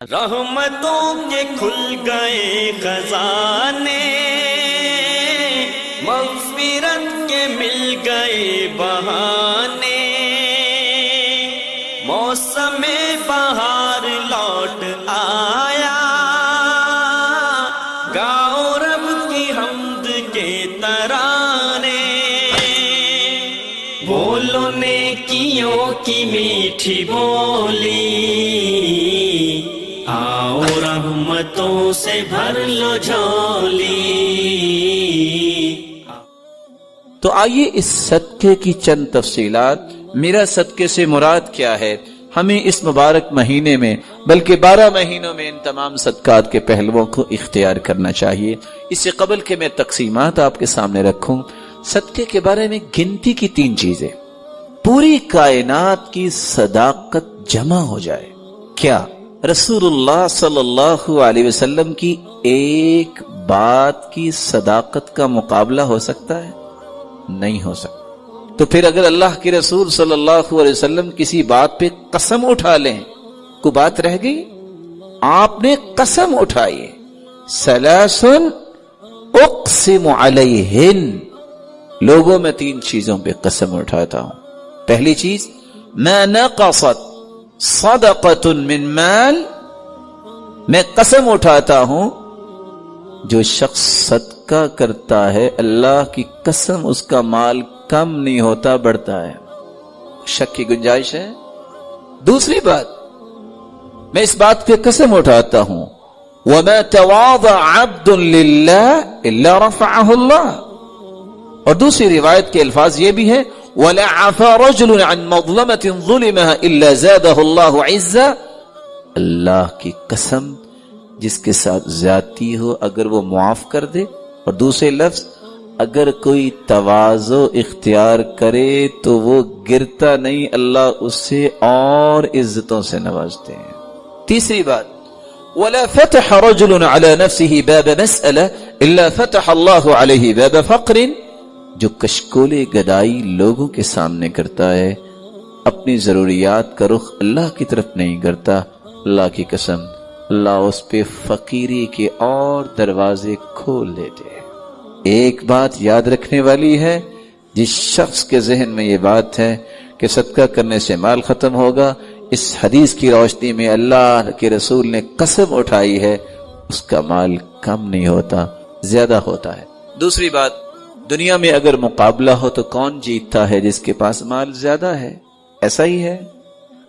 رحمتوں کے کھل گئے خزانے، مغفرت کے مل گئے بہانے، موسم بہار لوٹ آیا، گاؤ رب کی حمد کے ترانے، بولو نیکیوں کی میٹھی بولی، آؤ رحمتوں سے بھر لو جھولی۔ تو آئیے اس صدقے کی چند تفصیلات، میرا صدقے سے مراد کیا ہے، ہمیں اس مبارک مہینے میں بلکہ 12 مہینوں میں ان تمام صدقات کے پہلوؤں کو اختیار کرنا چاہیے۔ اس سے قبل کہ میں تقسیمات آپ کے سامنے رکھوں، صدقے کے بارے میں گنتی کی 3 چیزیں، پوری کائنات کی صداقت جمع ہو جائے۔ کیا رسول اللہ صلی اللہ علیہ وسلم کی ایک بات کی صداقت کا مقابلہ ہو سکتا ہے؟ نہیں ہو سکتا۔ تو پھر اگر اللہ کے رسول صلی اللہ علیہ وسلم کسی بات پہ قسم اٹھا لیں، کوئی بات رہ گئی؟ آپ نے قسم اٹھائی، ثلاث اقسم علیہن، لوگوں میں 3 چیزوں پہ قسم اٹھاتا ہوں۔ پہلی چیز، ما نقصت صدقۃ من مال، میں قسم اٹھاتا ہوں جو شخص صدقہ کرتا ہے، اللہ کی قسم اس کا مال کم نہیں ہوتا، بڑھتا ہے، شک کی گنجائش ہے۔ دوسری بات، میں اس بات پہ قسم اٹھاتا ہوں، وَمَا تَوَاضَعَ عَبْدٌ لِلَّهِ إِلَّا رَفَعَهُ اللَّهُ، اور دوسری روایت کے الفاظ یہ بھی ہے، وَلَا عَفَا رَجُلٌ عَنْ مَظْلَمَةٍ ظُلِمَهَا إِلَّا زَادَهُ اللَّهُ عِزًّا، اللہ کی قسم جس کے ساتھ زیادتی ہو اگر وہ معاف کر دے، اور دوسرے لفظ، اگر کوئی تواضع اختیار کرے تو وہ گرتا نہیں، اللہ اس سے اور عزتوں سے نوازتے ہیں۔ تیسری بات، وَلَا فَتَحَ رَجُلٌ عَلَى نَفْسِهِ بَابَ مَسْأَلَةٍ إِلَّا فَتَحَ اللَّهُ عَلَيْهِ بَابَ فَقْرٍ، جو کشکول گدائی لوگوں کے سامنے کرتا ہے، اپنی ضروریات کا رخ اللہ کی طرف نہیں کرتا، اللہ کی قسم اللہ اس پہ فقیری کے اور دروازے کھول دیتے ہیں۔ ایک بات یاد رکھنے والی ہے، جس شخص کے ذہن میں یہ بات ہے کہ صدقہ کرنے سے مال ختم ہوگا، اس حدیث کی روشنی میں اللہ کے رسول نے قسم اٹھائی ہے، اس کا مال کم نہیں ہوتا، زیادہ ہوتا ہے۔ دوسری بات، دنیا میں اگر مقابلہ ہو تو کون جیتتا ہے؟ جس کے پاس مال زیادہ ہے، ایسا ہی ہے۔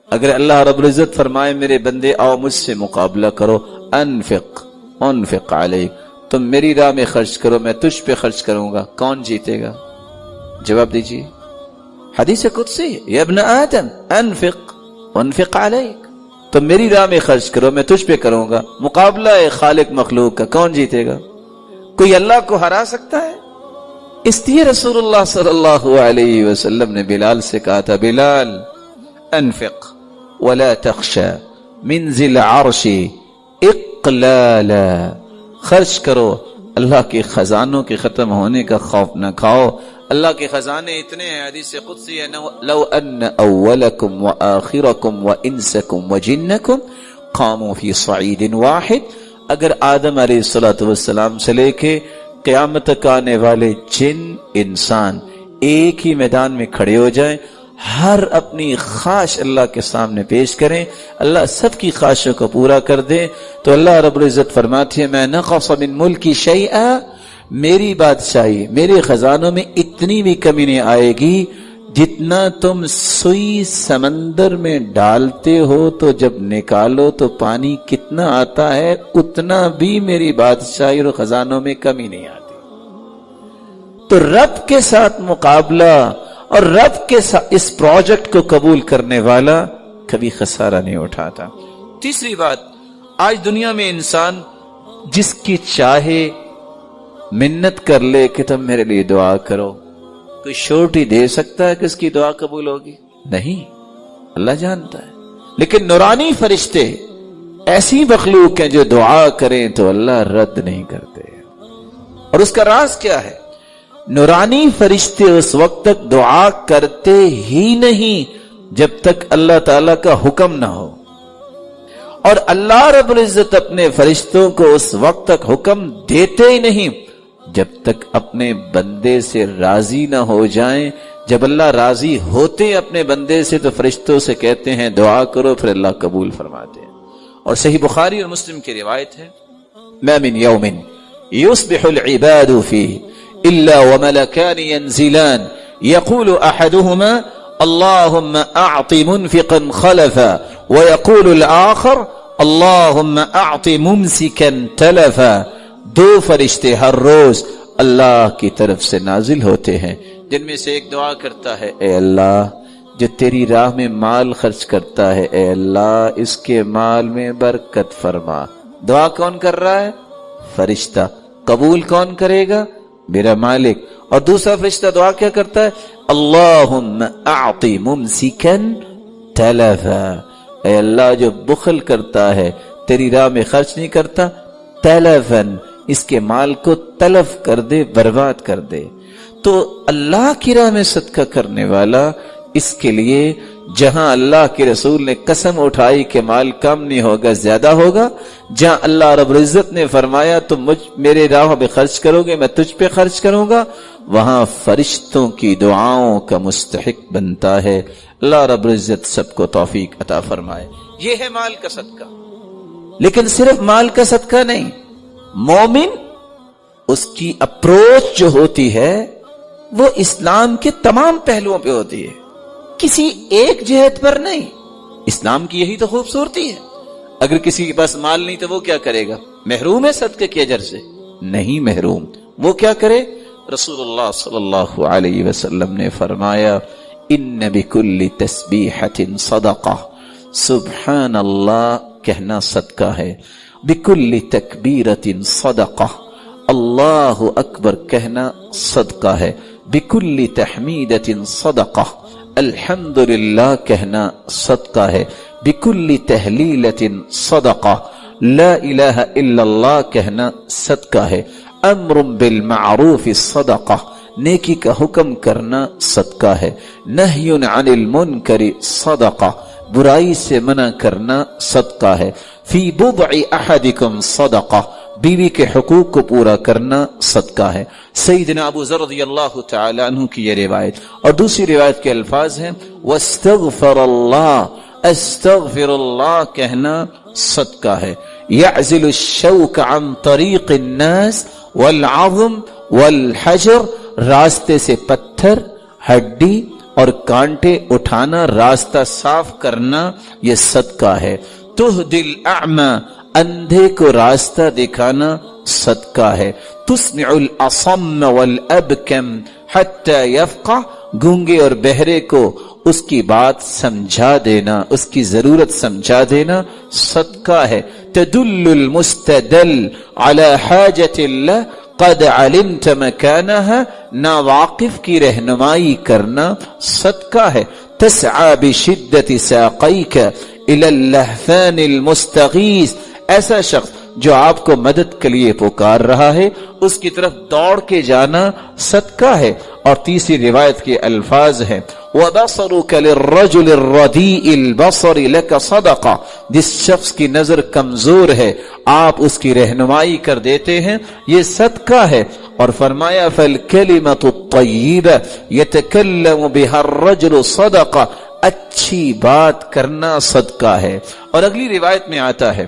اگر اللہ رب العزت فرمائے میرے بندے آؤ مجھ سے مقابلہ کرو، انفق علیک، تم میری راہ میں خرچ کرو، میں تجھ پہ خرچ کروں گا، کون جیتے گا؟ جواب دیجیے، حدیث قدسی، یا ابن آدم انفق علیک، تم میری راہ میں خرچ کرو، میں تجھ پہ کروں گا۔ مقابلہ خالق مخلوق کا، کون جیتے گا؟ کوئی اللہ کو ہرا سکتا ہے؟ اس لیے رسول اللہ صلی اللہ علیہ وسلم نے بلال سے کہا تھا، بلال انفق ولا تخشى من ذی العرش اقلالا، خرچ کرو، اللہ کے خزانوں کے ختم ہونے کا خوف نہ کھاؤ، اللہ کے خزانے اتنے ہیں، حدیث قدسی ہے، لو ان اولکم وآخرکم وانسکم وجنکم قاموا فی صعید واحد، اگر آدم علیہ السلام سے لے کے قیامت تک آنے والے جن انسان ایک ہی میدان میں کھڑے ہو جائیں، ہر اپنی خواہش اللہ کے سامنے پیش کریں، اللہ سب کی خواہشوں کو پورا کر دے، تو اللہ رب العزت فرماتے ہیں، میں نقص من ملکی شیئا، میری بادشاہی، میرے خزانوں میں اتنی بھی کمی نہیں آئے گی، جتنا تم سوئی سمندر میں ڈالتے ہو تو جب نکالو تو پانی کتنا آتا ہے، اتنا بھی میری بادشاہی اور خزانوں میں کمی نہیں آتی۔ تو رب کے ساتھ مقابلہ اور رب کے ساتھ اس پروجیکٹ کو قبول کرنے والا کبھی خسارہ نہیں اٹھاتا۔ تیسری بات، آج دنیا میں انسان جس کی چاہے منت کر لے کہ تم میرے لیے دعا کرو، کوئی شورٹی دے سکتا ہے کہ اس کی دعا قبول ہوگی؟ نہیں، اللہ جانتا ہے۔ لیکن نورانی فرشتے ایسی مخلوق ہیں جو دعا کریں تو اللہ رد نہیں کرتے، اور اس کا راز کیا ہے؟ نورانی فرشتے اس وقت تک دعا کرتے ہی نہیں جب تک اللہ تعالیٰ کا حکم نہ ہو، اور اللہ رب العزت اپنے فرشتوں کو اس وقت تک حکم دیتے ہی نہیں جب تک اپنے بندے سے راضی نہ ہو جائیں. جب اللہ راضی ہوتے اپنے بندے سے تو فرشتوں سے کہتے ہیں دعا کرو، پھر اللہ قبول فرماتے ہیں. اور صحیح بخاری اور مسلم کی روایت ہے ما من یوم یصبح العباد فیہ الا وملکان ینزلان یقول احدہما اللہم اعط منفقا خلفا ویقول الآخر اللہم اعط ممسکا تلفا. دو فرشتے ہر روز اللہ کی طرف سے نازل ہوتے ہیں جن میں سے ایک دعا کرتا ہے اے اللہ جو تیری راہ میں مال خرچ کرتا ہے اے اللہ اس کے مال میں برکت فرما. دعا کون کر رہا ہے؟ فرشتہ. قبول کون کرے گا؟ میرا مالک. اور دوسرا فرشتہ دعا کیا کرتا ہے؟ اللہم اعطی ممسکا تلفا. اے اللہ جو بخل کرتا ہے تیری راہ میں خرچ نہیں کرتا، تلفن اس کے مال کو تلف کر دے، برباد کر دے. تو اللہ کی راہ میں صدقہ کرنے والا اس کے لیے جہاں اللہ کے رسول نے قسم اٹھائی کہ مال کم نہیں ہوگا زیادہ ہوگا، جہاں اللہ رب العزت نے فرمایا تم میرے راہ میں خرچ کرو گے میں تجھ پہ خرچ کروں گا، وہاں فرشتوں کی دعاؤں کا مستحق بنتا ہے. اللہ رب العزت سب کو توفیق عطا فرمائے. یہ ہے مال کا صدقہ. لیکن صرف مال کا صدقہ نہیں، مومن اس کی اپروچ جو ہوتی ہے وہ اسلام کے تمام پہلوؤں پہ ہوتی ہے، کسی ایک جہت پر نہیں. اسلام کی یہی تو خوبصورتی ہے. اگر کسی کے پاس مال نہیں تو وہ کیا کرے گا؟ محروم ہے صدقے کے اجر سے؟ نہیں محروم. وہ کیا کرے؟ رسول اللہ صلی اللہ علیہ وسلم نے فرمایا ان بکل تسبیحۃ صدقہ. سبحان اللہ کہنا صدقہ ہے. بکل تکبیرۃ صدقہ، اللہ اکبر کہنا صدقہ ہے. بکل تحمیدۃ صدقہ، الحمدللہ کہنا صدقہ ہے. بکل تہلیلۃ صدقہ، لا الہ الا اللہ کہنا صدقہ ہے. امر بالمعروف صدقہ، نیکی کا حکم کرنا صدقہ ہے. نہی عن المنکر صدقہ، برائی سے منع کرنا صدقہ ہے. فی بضع احدکم صدقہ، بیوی کے حقوق کو پورا کرنا صدقہ ہے. سیدنا ابو ذر رضی اللہ تعالی عنہ کی یہ روایت. اور دوسری روایت کے الفاظ ہیں واستغفر اللہ، استغفر اللہ کہنا صدقہ ہے. یعزل الشوک عن طریق الناس والعظم والحجر، راستے سے پتھر، ہڈی اور کانٹے اٹھانا، راستہ صاف کرنا، یہ صدقہ ہے. تہدی الاعمى، اندھے کو راستہ دکھانا صدقہ ہے. تسمع الاصم والابکم حتی یفقہ، گونگے اور بہرے کو اس کی بات سمجھا دینا، اس کی ضرورت سمجھا دینا صدقہ ہے. تدل المستدل علی حاجت اللہ قد علمت مکانها، ناواقف کی رہنمائی کرنا صدقہ ہے. تسعى بشدت ساقیک الى اللهفان المستغیث، ایسا شخص جو آپ کو مدد کے لیے پکار رہا ہے اس کی طرف دوڑ کے جانا صدقہ ہے. اور تیسری روایت کے الفاظ ہیں وَبَصَرُكَ لِلرَّجُلِ الرَّدِيءِ الْبَصَرِ لَكَ صَدَقَةٌ، جس شخص کی نظر کمزور ہے آپ اس کی رہنمائی کر دیتے ہیں، یہ صدقہ ہے. اور فرمایا فَالْكَلِمَةُ الطَّيِّبَةُ يَتَكَلَّمُ بِهَا الرَّجُلُ صَدَقَةٌ، اچھی بات کرنا صدقہ ہے. اور اگلی روایت میں آتا ہے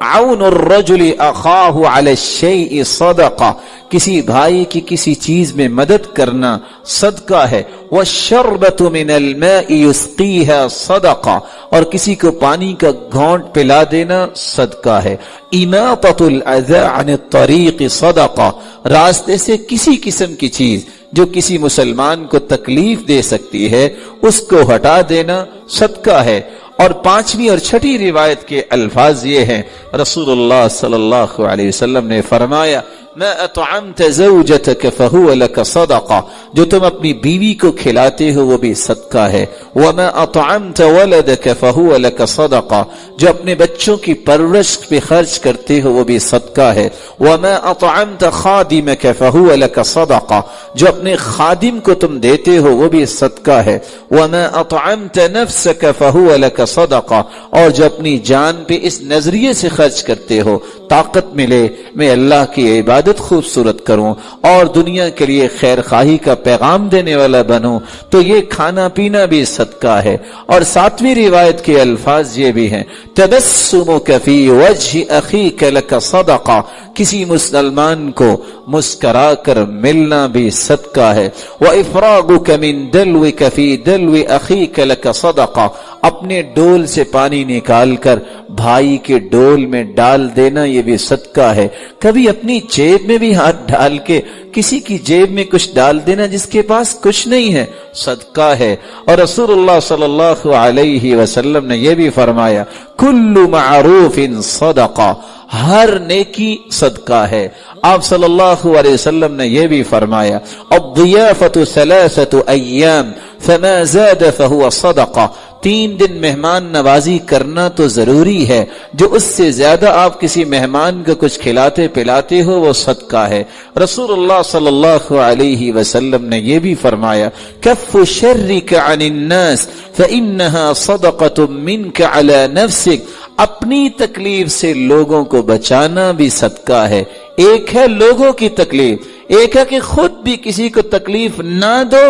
عون الرجل اخاہ علی الشیء صدقہ، کسی بھائی کی کسی چیز میں مدد کرنا صدقہ ہے. والشربۃ من الماء یسقیها صدقہ، اور کسی کو پانی کا گھونٹ پلا دینا صدقہ ہے. اماطۃ الاذى عن الطریق صدقہ، راستے سے کسی قسم کی چیز جو کسی مسلمان کو تکلیف دے سکتی ہے اس کو ہٹا دینا صدقہ ہے. اور پانچویں اور چھٹی روایت کے الفاظ یہ ہیں رسول اللہ صلی اللہ علیہ وسلم نے فرمایا ما اطعمت زوجتك فهو لك صدقہ، جو تم اپنی بیوی کو کھلاتے ہو وہ بھی صدقہ ہے، وما اطعمت ولدك فهو لك صدقہ، جو اپنے بچوں کی پرورش پہ خرچ کرتے ہو وہ بھی صدقہ ہے، وما اطعمت خادمك فهو لك صدقہ، جو اپنے خادم کو تم دیتے ہو وہ بھی صدقہ ہے، وما اطعمت نفسك فهو لك صدقہ، اور جو اپنی جان پہ اس نظریے سے خرچ کرتے ہو طاقت ملے میں اللہ کی عبادت خوبصورت کروں اور دنیا کے لیے خیر خواہی کا پیغام دینے والا بنوں، تو یہ کھانا پینا بھی صدقہ ہے۔ اور 7ویں روایت کے الفاظ یہ بھی ہیں، تبسمک فی وجہ اخیک لک صدقہ، کسی مسلمان کو مسکرا کر ملنا بھی صدقہ ہے، وافراغک من دلوک فی دلو اخیک لک صدقہ، اپنے ڈول سے پانی نکال کر بھائی کے ڈول میں ڈال دینا یہ بھی صدقہ ہے۔ کبھی اپنی جیب میں بھی ہاتھ ڈال کے کسی کی جیب میں کچھ ڈال دینا جس کے پاس کچھ نہیں ہے صدقہ ہے۔ اور رسول اللہ صلی اللہ علیہ وسلم نے یہ بھی فرمایا، کل معروف صدقہ، ہر نیکی صدقہ ہے۔ آپ صلی اللہ علیہ وسلم نے یہ بھی فرمایا، الضیافۃ 3 ایام فما زاد فهو صدقہ، 3 دن مہمان نوازی کرنا تو ضروری ہے، جو اس سے زیادہ آپ کسی مہمان کو کچھ کھلاتے پلاتے ہو وہ صدقہ ہے۔ رسول اللہ صلی اللہ علیہ وسلم نے یہ بھی فرمایا، کف شرک عن الناس فإنها صدقۃ منک علی نفسک، اپنی تکلیف سے لوگوں کو بچانا بھی صدقہ ہے۔ ایک ہے لوگوں کی تکلیف، ایک ہے کہ خود بھی کسی کو تکلیف نہ دو،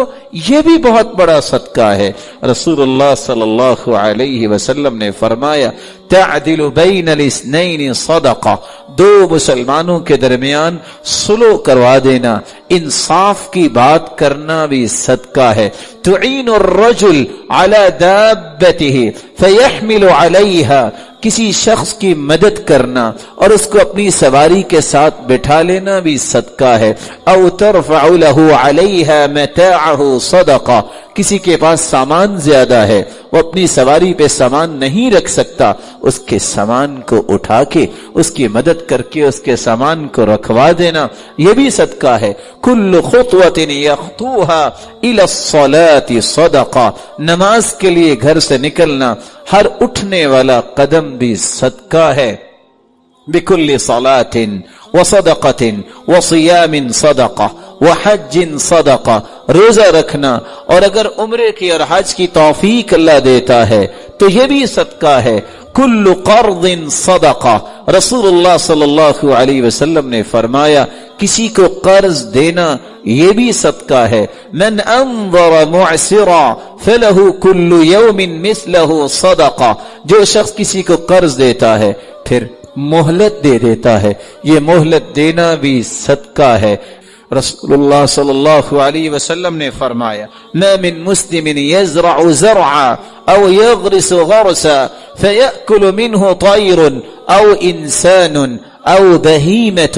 یہ بھی بہت بڑا صدقہ ہے۔ رسول اللہ صلی اللہ علیہ وسلم نے فرمایا، تعدل بین الاثنین صدقہ، 2 مسلمانوں کے درمیان صلح کروا دینا، انصاف کی بات کرنا بھی صدقہ ہے۔ تعین الرجل علی دابتہ فیحمل علیہا، کسی شخص کی مدد کرنا اور اس کو اپنی سواری کے ساتھ بٹھا لینا بھی صدقہ ہے۔ او ترفع له علیہا متاعہ صدقہ، کسی کے پاس سامان زیادہ ہے، وہ اپنی سواری پہ سامان نہیں رکھ سکتا، اس کے سامان کو اٹھا کے اس کی مدد کر کے اس کے سامان کو رکھوا دینا یہ بھی صدقہ ہے۔ کل خطوۃ یخطوها الی الصلاۃ صدقہ، نماز کے لیے گھر سے نکلنا ہر اٹھنے والا قدم بھی صدقہ ہے۔ بكل صلاة وصدقة وصيام صدقة وحج صدقة، روزہ رکھنا اور اگر عمرے کی اور حج کی توفیق اللہ دیتا ہے تو یہ بھی صدقہ ہے۔ کل قرض صدقہ، رسول اللہ صلی اللہ علیہ وسلم نے فرمایا کسی کو قرض دینا یہ بھی صدقہ ہے۔ من انظر معسرا فلہ کل یوم مثلہ صدقہ، جو شخص کسی کو قرض دیتا ہے پھر مہلت دے دیتا ہے یہ مہلت دینا بھی صدقہ ہے۔ رسول اللہ صلی اللہ علیہ وسلم نے فرمایا، ما من مسلم يزرع زرعا او يغرس غرسا فيأكل منه طير او انسان او بهيمة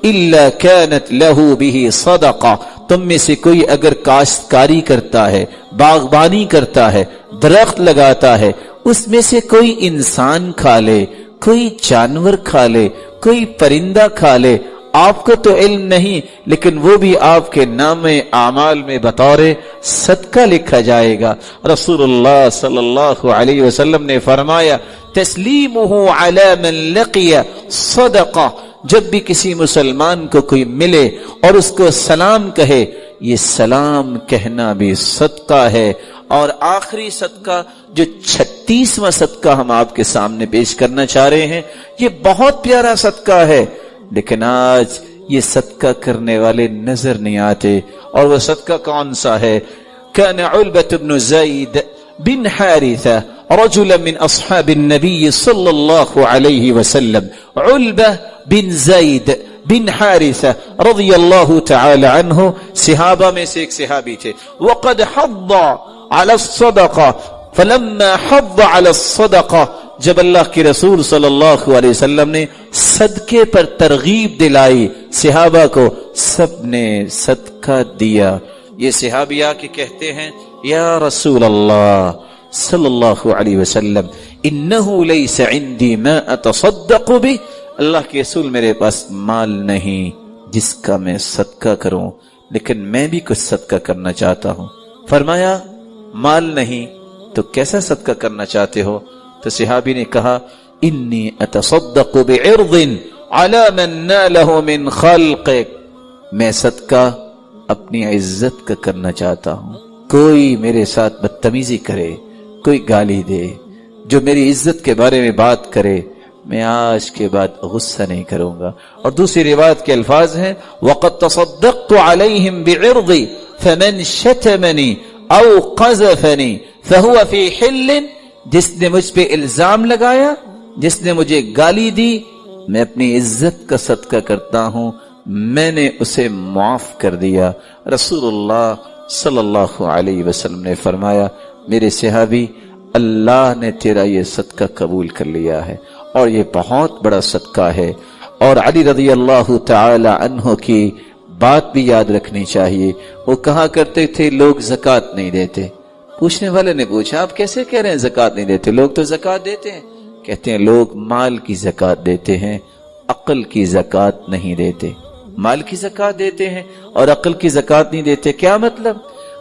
الا كانت له به صدقہ، تم میں سے کوئی اگر کاشتکاری کرتا ہے، باغبانی کرتا ہے، درخت لگاتا ہے، اس میں سے کوئی انسان کھا لے، کوئی جانور کھا لے، کوئی پرندہ کھا لے، آپ کو تو علم نہیں لیکن وہ بھی آپ کے نام اعمال میں بطور صدقہ لکھا جائے گا۔ رسول اللہ صلی اللہ علیہ وسلم نے فرمایا، تسلیمہ علی من لقی صدقہ، جب بھی کسی مسلمان کو کوئی ملے اور اس کو سلام کہے یہ سلام کہنا بھی صدقہ ہے۔ اور آخری صدقہ جو 36واں صدقہ ہم آپ کے سامنے پیش کرنا چاہ رہے ہیں، یہ بہت پیارا صدقہ ہے لیکن آج یہ صدقہ کرنے والے نظر نہیں آتے۔ اور وہ صدقہ کون سا ہے؟ كان علبة بن زید بن حارثہ رجلا من اصحاب النبی صلی اللہ علیہ وسلم، علبہ بن زید بن حارثہ رضی اللہ تعالی عنہ صحابہ میں سے ایک صحابی تھے۔ وقد حض على الصدقہ، فلما حض على الصدقہ، جب اللہ کے رسول صلی اللہ علیہ وسلم نے صدقے پر ترغیب دلائی صحابہ کو، سب نے صدقہ دیا۔ یہ صحابی آ کے کہتے ہیں، یا رسول اللہ صلی اللہ علیہ وسلم، انہ لیس عندی ما اتصدق بہ، اللہ کے رسول میرے پاس مال نہیں، جس کا میں صدقہ کروں، لیکن میں بھی کچھ صدقہ کرنا چاہتا ہوں۔ فرمایا مال نہیں تو کیسا صدقہ کرنا چاہتے ہو؟ تو صحابی نے کہا انی اتصدق بعرض علی من نالہ من خلقک، میں صدقہ اپنی عزت کا کرنا چاہتا ہوں۔ کوئی میرے ساتھ بدتمیزی کرے، کوئی گالی دے، جو میری عزت کے بارے میں بات کرے، میں آج کے بعد غصہ نہیں کروں گا۔ اور دوسری روایت کے الفاظ ہیں وَقَدْ تَصَدَّقْتُ عَلَيْهِمْ بِعِرْضِ فَمَنْ شَتَمَنِي أَوْ قَذَفَنِي فَهُوَ فِي حِلٍّ، جس نے مجھ پہ الزام لگایا، جس نے مجھے گالی دی، میں اپنی عزت کا صدقہ کرتا ہوں، میں نے اسے معاف کر دیا۔ رسول اللہ صلی اللہ علیہ وسلم نے فرمایا میرے صحابی، اللہ نے تیرا یہ صدقہ قبول کر لیا ہے، اور یہ بہت بڑا صدقہ ہے۔ اور علی رضی اللہ تعالی عنہ کی بات بھی یاد رکھنی چاہیے۔ وہ کہا کرتے تھے لوگ زکوٰۃ نہیں دیتے۔ پوچھنے والے نے پوچھا آپ کیسے کہہ رہے ہیں زکوٰۃ نہیں دیتے؟ لوگ تو زکوٰۃ دیتے ہیں۔ کہتے ہیں لوگ مال کی زکوٰۃ دیتے ہیں، عقل کی زکوٰۃ نہیں دیتے۔ مال کی زکوٰۃ دیتے ہیں اور عقل کی زکوٰۃ نہیں دیتے، کیا مطلب؟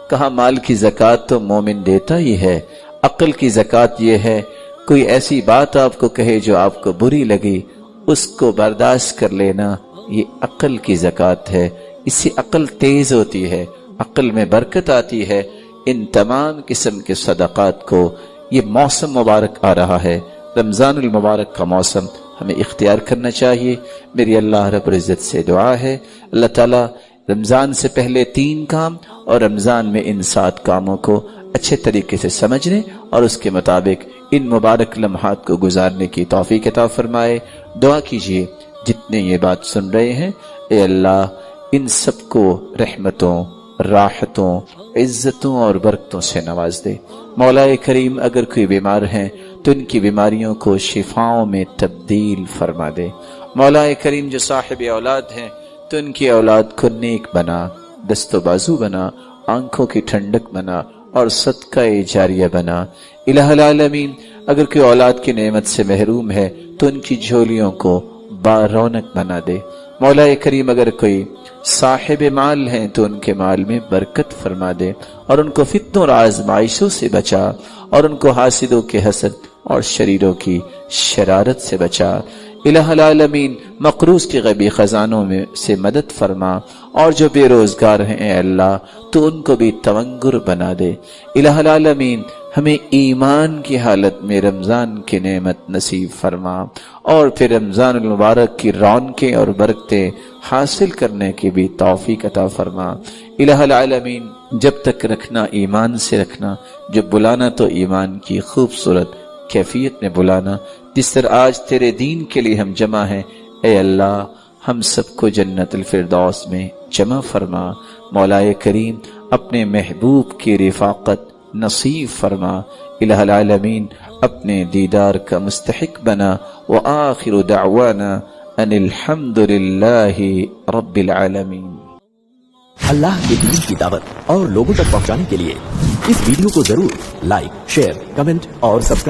کہا مال کی زکوٰۃ تو مومن دیتا ہی ہے، عقل کی زکوٰۃ یہ ہے کوئی ایسی بات آپ کو کہے جو آپ کو بری لگی، اس کو برداشت کر لینا، یہ عقل کی زکوٰۃ ہے۔ اس سے عقل تیز ہوتی ہے، عقل میں برکت آتی ہے۔ ان تمام قسم کے صدقات کو یہ موسم مبارک آ رہا ہے، رمضان المبارک کا موسم، ہمیں اختیار کرنا چاہیے۔ میری اللہ رب العزت سے دعا ہے اللہ تعالیٰ رمضان سے پہلے 3 کام اور رمضان میں ان 7 کاموں کو اچھے طریقے سے سمجھنے اور اس کے مطابق ان مبارک لمحات کو گزارنے کی توفیق عطا فرمائے۔ دعا کیجئے جتنے یہ بات سن رہے ہیں، اے اللہ ان سب کو رحمتوں، راحتوں، عزتوں اور برکتوں سے نواز دے۔ مولا کریم اگر کوئی بیمار ہیں تو ان کی بیماریوں کو شفاؤں میں تبدیل فرما دے۔ مولا کریم جو صاحب اولاد ہیں تو ان کی اولاد کو نیک بنا، دست و بازو بنا، آنکھوں کی ٹھنڈک بنا اور صدقہ جاریہ بنا۔ الہ العالمین اگر کوئی اولاد کی نعمت سے محروم ہے تو ان کی جھولیوں کو بارونق بنا دے۔ مولا کریم اگر کوئی صاحب مال ہیں تو ان کے مال میں برکت فرما دے اور ان کو فتنوں اور آزمائشوں سے بچا اور ان کو حاسدوں کے حسد اور شریروں کی شرارت سے بچا۔ الہ العالمین مقروض کے غیبی خزانوں میں سے مدد فرما، اور جو بے روزگار ہیں اے اللہ تو ان کو بھی تونگر بنا دے۔ الہ العالمین ہمیں ایمان کی حالت میں رمضان کی نعمت نصیب فرما اور پھر رمضان المبارک کی رونقیں اور برکتیں حاصل کرنے کی بھی توفیق عطا فرما۔ الہ العالمین جب تک رکھنا ایمان سے رکھنا، جب بلانا تو ایمان کی خوبصورت کیفیت میں بلانا، جس طرح آج تیرے دین کے لیے ہم جمع ہیں، اے اللہ ہم سب کو جنت الفردوس میں جمع فرما۔ مولا کریم اپنے محبوب کی رفاقت نصیب فرما۔ الہ العالمین اپنے دیدار کا مستحق بنا۔ وآخر دعوانا ان الحمد للہ رب العالمین۔ اللہ کے دین کی دعوت اور لوگوں تک پہنچانے کے لیے اس ویڈیو کو ضرور لائک، شیئر، کمنٹ اور سبسکرائب